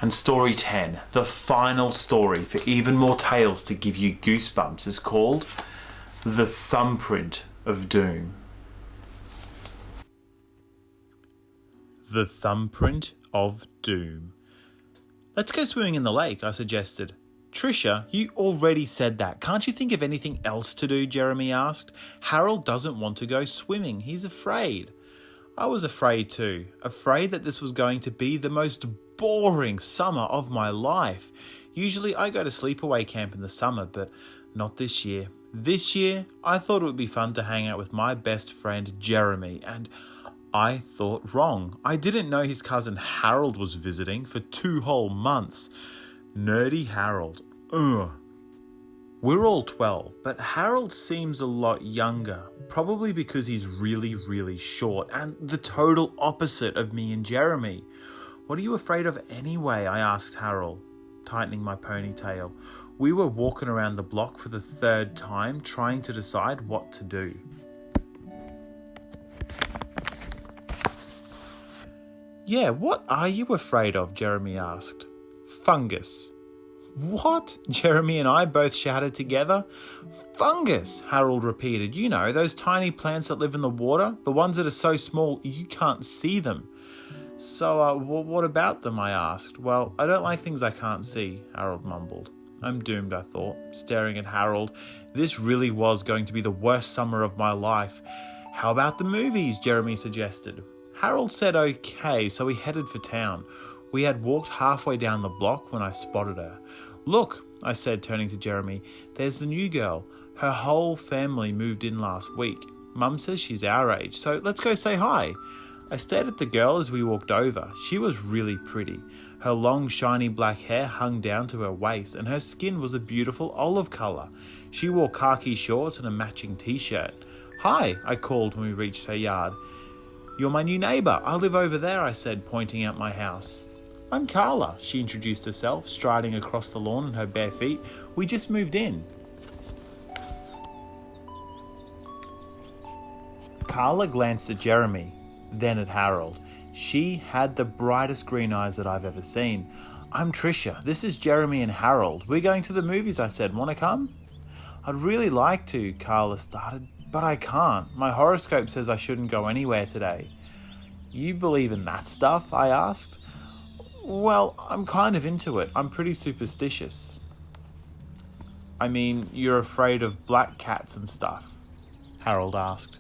And story 10, the final story for even more tales to give you goosebumps, is called The Thumbprint of Doom. The Thumbprint of Doom. Let's go swimming in the lake, I suggested. Trisha, you already said that. Can't you think of anything else to do? Jeremy asked. Harold doesn't want to go swimming. He's afraid. I was afraid too. Afraid that this was going to be the most boring summer of my life. Usually I go to sleepaway camp in the summer, but not this year. This year, I thought it would be fun to hang out with my best friend Jeremy, and I thought wrong. I didn't know his cousin Harold was visiting for 2 whole months. Nerdy Harold. Ugh. We're all 12, but Harold seems a lot younger, probably because he's really, really short and the total opposite of me and Jeremy. What are you afraid of anyway? I asked Harold, tightening my ponytail. We were walking around the block for the 3rd time, trying to decide what to do. Yeah, what are you afraid of? Jeremy asked. Fungus. What? Jeremy and I both shouted together. Fungus, Harold repeated. You know, those tiny plants that live in the water, the ones that are so small you can't see them. So, what about them? I asked. Well, I don't like things I can't see, Harold mumbled. I'm doomed, I thought, staring at Harold. This really was going to be the worst summer of my life. How about the movies? Jeremy suggested. Harold said okay, so we headed for town. We had walked halfway down the block when I spotted her. Look, I said, turning to Jeremy, there's the new girl. Her whole family moved in last week. Mum says she's our age, so let's go say hi. I stared at the girl as we walked over. She was really pretty. Her long, shiny black hair hung down to her waist, and her skin was a beautiful olive colour. She wore khaki shorts and a matching t-shirt. Hi, I called when we reached her yard. You're my new neighbour. I live over there, I said, pointing out my house. I'm Karla, she introduced herself, striding across the lawn in her bare feet. We just moved in. Carla glanced at Jeremy, then at Harold. She had the brightest green eyes that I've ever seen. I'm Trisha. This is Jeremy and Harold. We're going to the movies, I said. Want to come? I'd really like to, Carla started, but I can't. My horoscope says I shouldn't go anywhere today. You believe in that stuff? I asked. Well, I'm kind of into it. I'm pretty superstitious. I mean, you're afraid of black cats and stuff? Harold asked.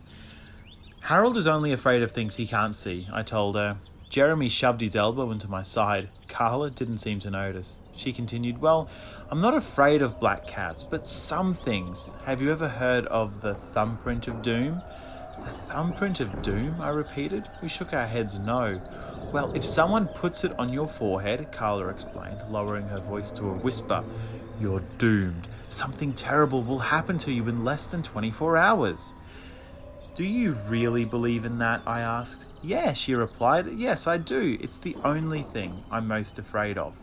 Harold is only afraid of things he can't see, I told her. Jeremy shoved his elbow into my side. Carla didn't seem to notice. She continued, well, I'm not afraid of black cats, but some things. Have you ever heard of the Thumbprint of Doom? The Thumbprint of Doom? I repeated. We shook our heads no. Well, if someone puts it on your forehead, Carla explained, lowering her voice to a whisper, you're doomed. Something terrible will happen to you in less than 24 hours. Do you really believe in that? I asked. Yeah, she replied. Yes, I do. It's the only thing I'm most afraid of.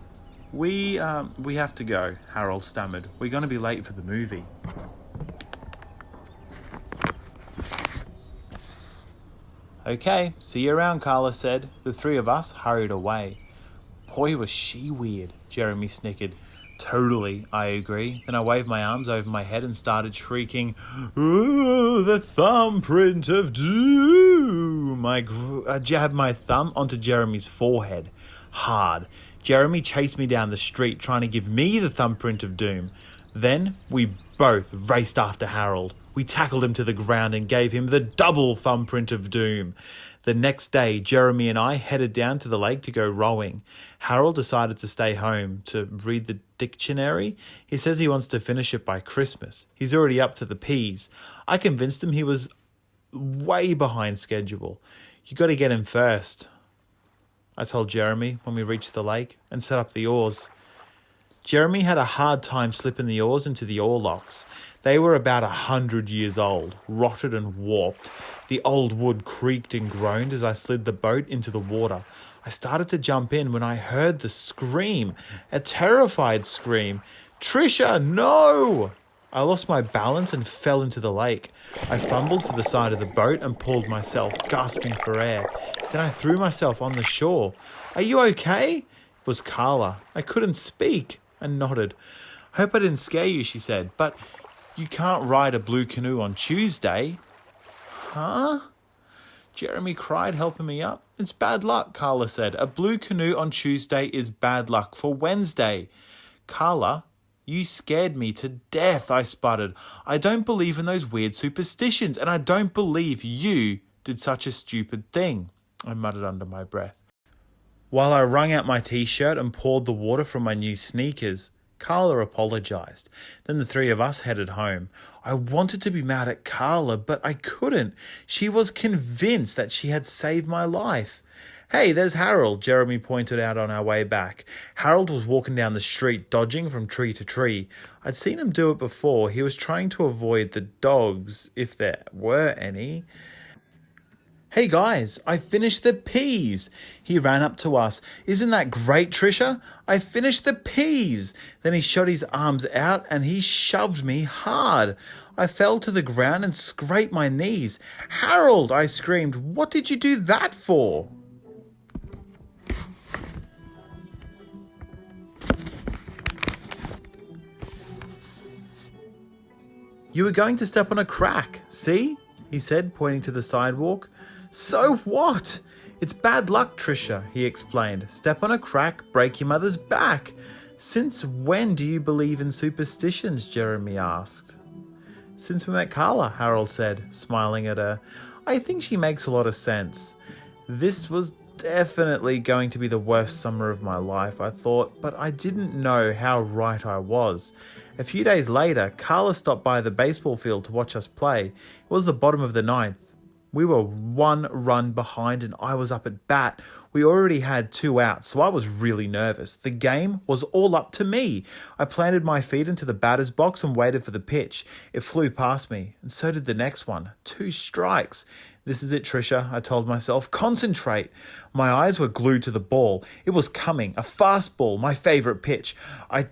We have to go, Harold stammered. We're going to be late for the movie. Okay, see you around, Carla said. The 3 of us hurried away. Boy, was she weird, Jeremy snickered. Totally, I agree. Then I waved my arms over my head and started shrieking, "Ooh, the thumbprint of doom!" I jabbed my thumb onto Jeremy's forehead. Hard. Jeremy chased me down the street trying to give me the thumbprint of doom. Then we both raced after Harold. We tackled him to the ground and gave him the double thumbprint of doom. The next day, Jeremy and I headed down to the lake to go rowing. Harold decided to stay home to read the dictionary. He says he wants to finish it by Christmas. He's already up to the P's. I convinced him he was way behind schedule. You got to get him first, I told Jeremy when we reached the lake and set up the oars. Jeremy had a hard time slipping the oars into the oar locks. They were about 100 years old, rotted and warped. The old wood creaked and groaned as I slid the boat into the water. I started to jump in when I heard the scream, a terrified scream. Trisha, no! I lost my balance and fell into the lake. I fumbled for the side of the boat and pulled myself, gasping for air. Then I threw myself on the shore. Are you okay? was Carla. I couldn't speak. I nodded. I hope I didn't scare you, she said, but you can't ride a blue canoe on Tuesday. Huh? Jeremy cried, helping me up. It's bad luck, Carla said. A blue canoe on Tuesday is bad luck for Wednesday. Carla, you scared me to death, I sputtered. I don't believe in those weird superstitions, and I don't believe you did such a stupid thing, I muttered under my breath. While I wrung out my t-shirt and poured the water from my new sneakers, Carla apologised. Then the three of us headed home. I wanted to be mad at Carla, but I couldn't. She was convinced that she had saved my life. Hey, there's Harold, Jeremy pointed out on our way back. Harold was walking down the street, dodging from tree to tree. I'd seen him do it before. He was trying to avoid the dogs, if there were any. Hey guys, I finished the peas. He ran up to us. Isn't that great, Trisha? I finished the peas. Then he shot his arms out and he shoved me hard. I fell to the ground and scraped my knees. Harold, I screamed, what did you do that for? You were going to step on a crack, see? He said, pointing to the sidewalk. So what? It's bad luck, Trisha, he explained. Step on a crack, break your mother's back. Since when do you believe in superstitions? Jeremy asked. Since we met Carla, Harold said, smiling at her. I think she makes a lot of sense. This was definitely going to be the worst summer of my life, I thought, but I didn't know how right I was. A few days later, Carla stopped by the baseball field to watch us play. It was the bottom of the ninth. We were 1 run behind and I was up at bat. We already had 2 outs, so I was really nervous. The game was all up to me. I planted my feet into the batter's box and waited for the pitch. It flew past me, and so did the next one. 2 strikes. This is it, Trisha, I told myself. Concentrate. My eyes were glued to the ball. It was coming, a fastball, my favourite pitch. I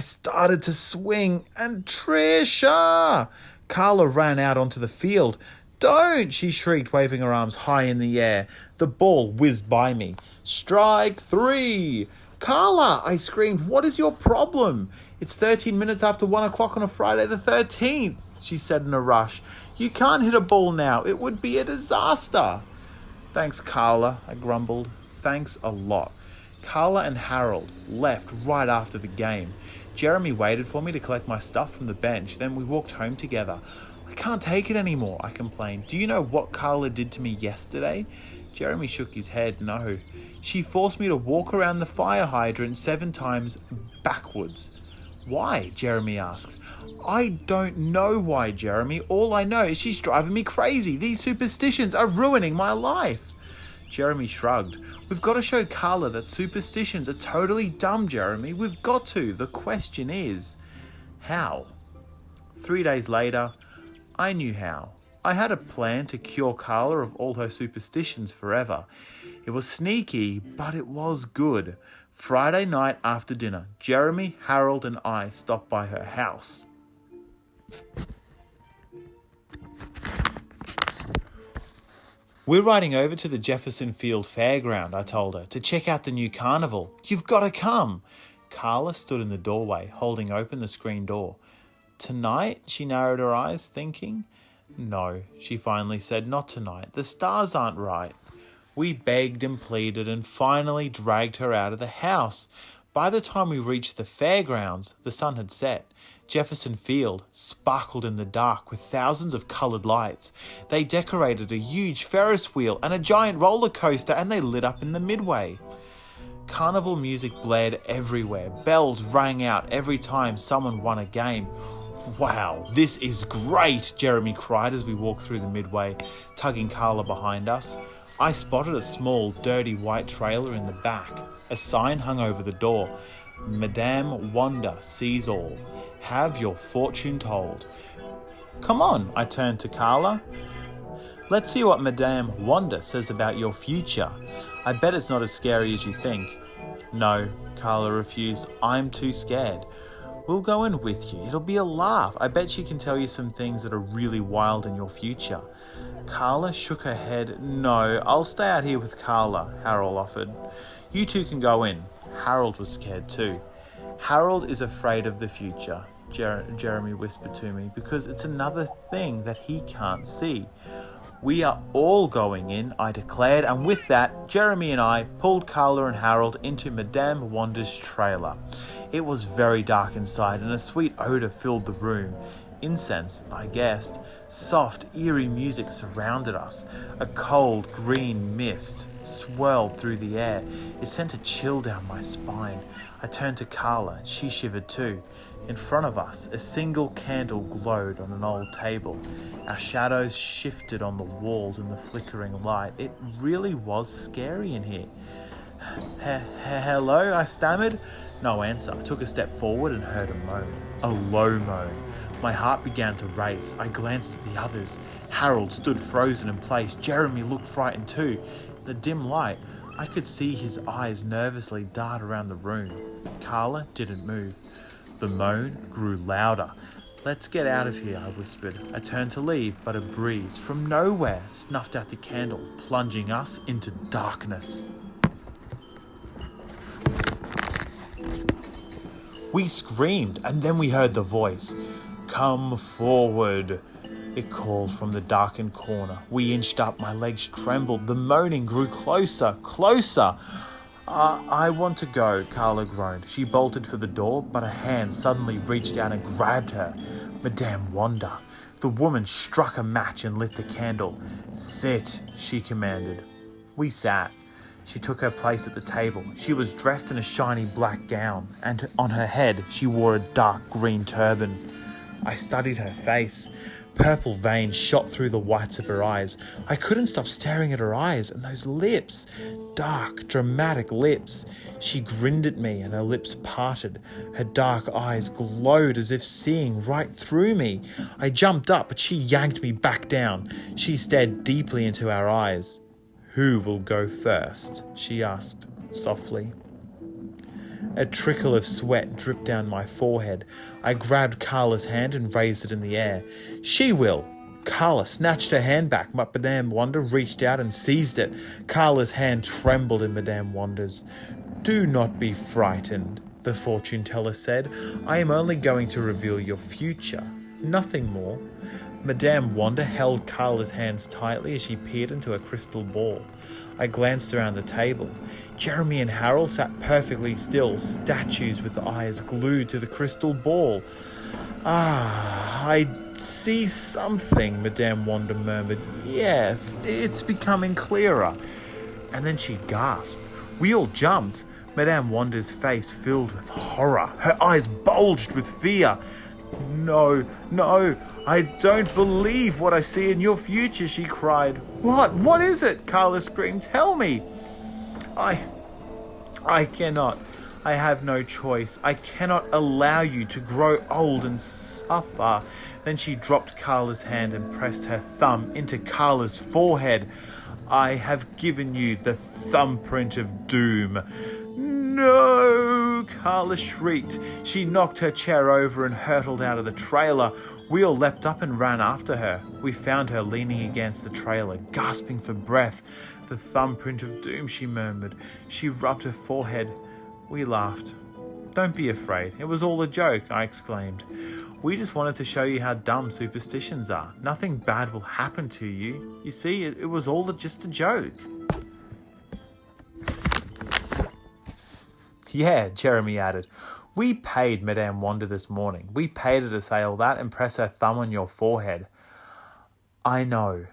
started to swing, and Trisha! Carla ran out onto the field. Don't, she shrieked, waving her arms high in the air. The ball whizzed by me. Strike 3. Carla, I screamed, what is your problem? It's 13 minutes after 1 o'clock on a Friday the 13th, she said in a rush. You can't hit a ball now. It would be a disaster. Thanks, Carla, I grumbled. Thanks a lot. Carla and Harold left right after the game. Jeremy waited for me to collect my stuff from the bench. Then we walked home together. I can't take it anymore, I complained. Do you know what Carla did to me yesterday? Jeremy shook his head. No. She forced me to walk around the fire hydrant 7 times backwards. Why? Jeremy asked. I don't know why, Jeremy. All I know is she's driving me crazy. These superstitions are ruining my life. Jeremy shrugged. We've got to show Carla that superstitions are totally dumb, Jeremy. We've got to. The question is, how? 3 days later, I knew how. I had a plan to cure Carla of all her superstitions forever. It was sneaky, but it was good. Friday night after dinner, Jeremy, Harold, and I stopped by her house. We're riding over to the Jefferson Field Fairground, I told her, to check out the new carnival. You've got to come. Carla stood in the doorway, holding open the screen door. Tonight? She narrowed her eyes, thinking. No, she finally said, not tonight. The stars aren't right. We begged and pleaded and finally dragged her out of the house. By the time we reached the fairgrounds, the sun had set. Jefferson Field sparkled in the dark with thousands of coloured lights. They decorated a huge Ferris wheel and a giant roller coaster, and they lit up in the midway. Carnival music blared everywhere. Bells rang out every time someone won a game. Wow, this is great, Jeremy cried as we walked through the midway, tugging Carla behind us. I spotted a small, dirty white trailer in the back. A sign hung over the door. Madame Wanda sees all. Have your fortune told. Come on, I turned to Carla. Let's see what Madame Wanda says about your future. I bet it's not as scary as you think. No, Carla refused. I'm too scared. We'll go in with you. It'll be a laugh. I bet she can tell you some things that are really wild in your future. Karla shook her head. No, I'll stay out here with Karla, Harold offered. You two can go in. Harold was scared too. Harold is afraid of the future, Jeremy whispered to me, because it's another thing that he can't see. We are all going in, I declared, and with that, Jeremy and I pulled Karla and Harold into Madame Wanda's trailer. It was very dark inside, and a sweet odour filled the room. Incense, I guessed. Soft, eerie music surrounded us. A cold, green mist swirled through the air. It sent a chill down my spine. I turned to Karla, and she shivered too. In front of us, a single candle glowed on an old table. Our shadows shifted on the walls in the flickering light. It really was scary in here. Hello, I stammered. No answer. I took a step forward and heard a moan. A low moan. My heart began to race. I glanced at the others. Harold stood frozen in place. Jeremy looked frightened too. In the dim light, I could see his eyes nervously dart around the room. Karla didn't move. The moan grew louder. Let's get out of here, I whispered. I turned to leave, but a breeze from nowhere snuffed out the candle, plunging us into darkness. We screamed, and then we heard the voice. Come forward, it called from the darkened corner. We inched up, my legs trembled. The moaning grew closer, closer. I want to go, Karla groaned. She bolted for the door, but a hand suddenly reached out and grabbed her. Madame Wanda. The woman struck a match and lit the candle. Sit, she commanded. We sat. She took her place at the table. She was dressed in a shiny black gown, and on her head she wore a dark green turban. I studied her face. Purple veins shot through the whites of her eyes. I couldn't stop staring at her eyes and those lips. Dark, dramatic lips. She grinned at me and her lips parted. Her dark eyes glowed as if seeing right through me. I jumped up, but she yanked me back down. She stared deeply into our eyes. Who will go first? She asked softly. A trickle of sweat dripped down my forehead. I grabbed Karla's hand and raised it in the air. She will! Karla snatched her hand back, but Madame Wanda reached out and seized it. Karla's hand trembled in Madame Wanda's. Do not be frightened, the fortune teller said. I am only going to reveal your future, nothing more. Madame Wanda held Karla's hands tightly as she peered into a crystal ball. I glanced around the table. Jeremy and Harold sat perfectly still, statues with eyes glued to the crystal ball. I see something, Madame Wanda murmured. Yes, it's becoming clearer. And then she gasped. We all jumped. Madame Wanda's face filled with horror. Her eyes bulged with fear. No, I don't believe what I see in your future, she cried. What is it? Karla screamed. Tell me. I cannot. I have no choice. I cannot allow you to grow old and suffer. Then she dropped Karla's hand and pressed her thumb into Karla's forehead. I have given you the thumbprint of doom. No! Karla shrieked. She knocked her chair over and hurtled out of the trailer. We all leapt up and ran after her. We found her leaning against the trailer, gasping for breath. The thumbprint of doom, she murmured. She rubbed her forehead. We laughed. Don't be afraid. It was all a joke, I exclaimed. We just wanted to show you how dumb superstitions are. Nothing bad will happen to you. You see, it was all just a joke. Yeah, Jeremy added. We paid Madame Wanda this morning. We paid her to say all that and press her thumb on your forehead. I know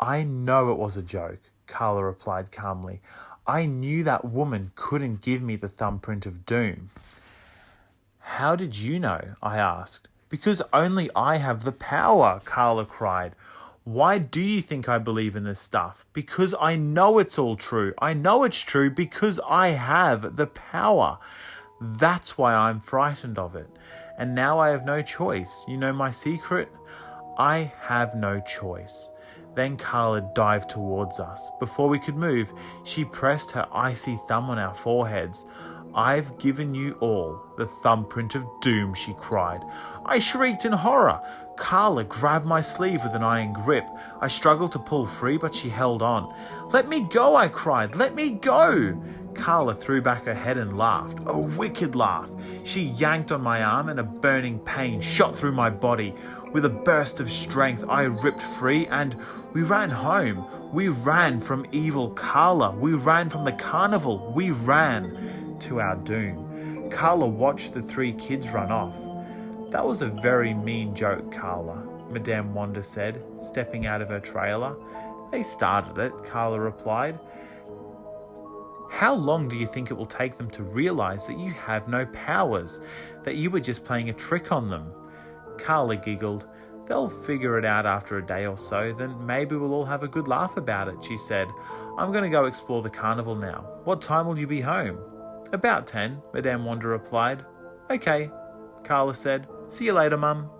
it was a joke, Karla replied calmly. I knew that woman couldn't give me the thumbprint of doom. How did you know? I asked. Because only I have the power, Karla cried. Why do you think I believe in this stuff? Because I know it's all true. I know it's true because I have the power. That's why I'm frightened of it. And now I have no choice. You know my secret? I have no choice. Then Karla dived towards us. Before we could move, she pressed her icy thumb on our foreheads. I've given you all the thumbprint of doom, she cried. I shrieked in horror. Karla grabbed my sleeve with an iron grip. I struggled to pull free, but she held on. Let me go, I cried. Let me go. Karla threw back her head and laughed, a wicked laugh. She yanked on my arm and a burning pain shot through my body. With a burst of strength, I ripped free and we ran home. We ran from evil Karla. We ran from the carnival. We ran to our doom. Karla watched the three kids run off. That was a very mean joke, Karla, Madame Wanda said, stepping out of her trailer. They started it, Karla replied. How long do you think it will take them to realise that you have no powers, that you were just playing a trick on them? Karla giggled. They'll figure it out after a day or so, then maybe we'll all have a good laugh about it, she said. I'm going to go explore the carnival now. What time will you be home? About 10, Madame Wanda replied. Okay, Karla said. See you later, Mum.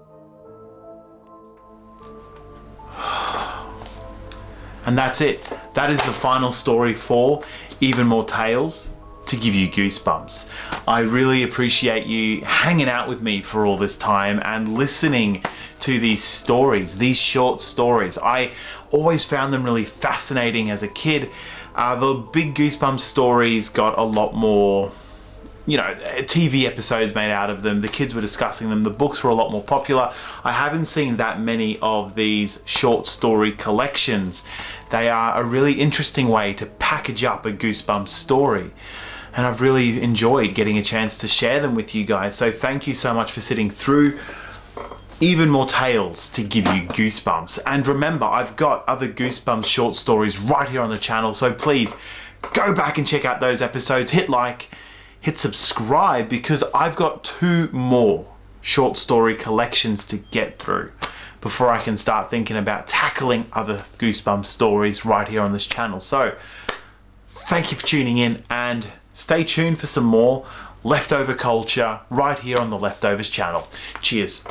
And that's it. That is the final story for Even More Tales to Give You Goosebumps. I really appreciate you hanging out with me for all this time and listening to these stories, these short stories. I always found them really fascinating as a kid. The big Goosebumps stories got a lot more, TV episodes made out of them. The kids were discussing them. The books were a lot more popular. I haven't seen that many of these short story collections. They are a really interesting way to package up a Goosebumps story. And I've really enjoyed getting a chance to share them with you guys. So thank you so much for sitting through Even More Tales to Give You Goosebumps. And remember, I've got other Goosebumps short stories right here on the channel. So please go back and check out those episodes. Hit like, hit subscribe, because I've got 2 more short story collections to get through before I can start thinking about tackling other Goosebumps stories right here on this channel. So thank you for tuning in, and stay tuned for some more leftover culture right here on the Leftovers channel. Cheers.